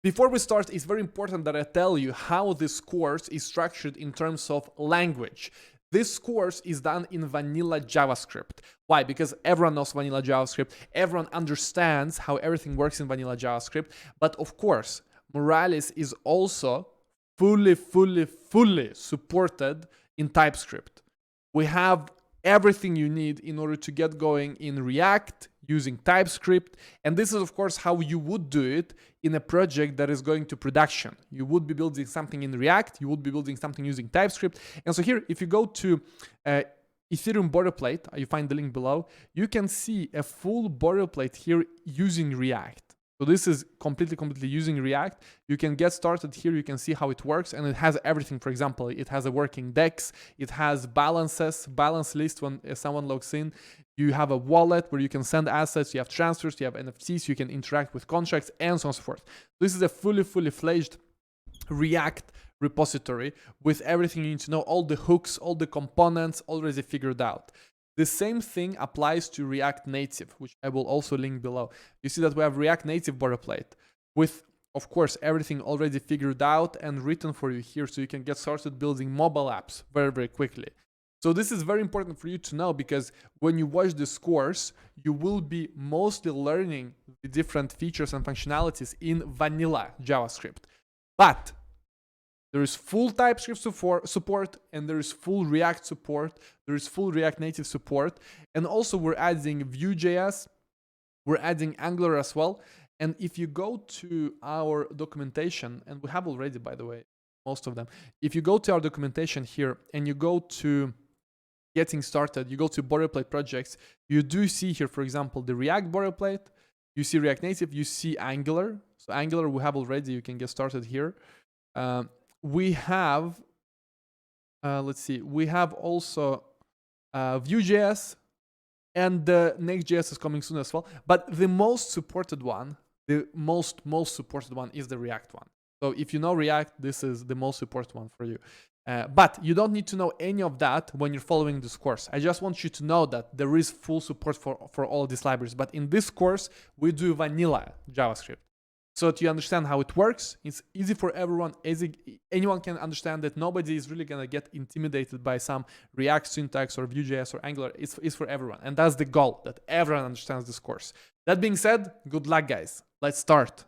Before we start, it's very important that I tell you how this course is structured in terms of language. This course is done in vanilla JavaScript. Why? Because everyone knows vanilla JavaScript, everyone understands how everything works in vanilla JavaScript, but of course, Moralis is also fully supported in TypeScript. We have everything you need in order to get going in React using TypeScript, and this is of course how you would do it in a project that is going to production. You would be building something in React, you would be building something using TypeScript, and so here if you go to Ethereum boilerplate, you find the link below, you can see a full boilerplate here using React. So this is completely using React. You can get started here, you can see how it works, and it has everything. For example, it has a working DEX, it has balance list when someone logs in. You have a wallet where you can send assets, you have transfers, you have NFTs, you can interact with contracts, and so on and so forth. This is a fully fledged React repository with everything you need to know, all the hooks, all the components already figured out. The same thing applies to React Native, which I will also link below. You see that we have React Native boilerplate with, of course, everything already figured out and written for you here, so you can get started building mobile apps very quickly. So this is very important for you to know, because when you watch this course, you will be mostly learning the different features and functionalities in vanilla JavaScript. But there is full TypeScript support, and there is full React support, there is full React Native support, and also we're adding Vue.js, we're adding Angular as well. And if you go to our documentation, and we have already, by the way, most of them, if you go to our documentation here and you go to getting started, you go to boilerplate projects, you do see here, for example, the React boilerplate, you see React Native, you see Angular. So Angular we have already, you can get started here. We have, let's see, we have also Vue.js, and the Next.js is coming soon as well. But the most supported one, the most supported one is the React one. So if you know React, this is the most supported one for you. But you don't need to know any of that when you're following this course. I just want you to know that there is full support for all these libraries. But in this course, we do vanilla JavaScript. So that you understand how it works. It's easy for everyone. Anyone can understand that. Nobody is really going to get intimidated by some React syntax or Vue.js or Angular. It's for everyone. And that's the goal, that everyone understands this course. That being said, good luck, guys. Let's start.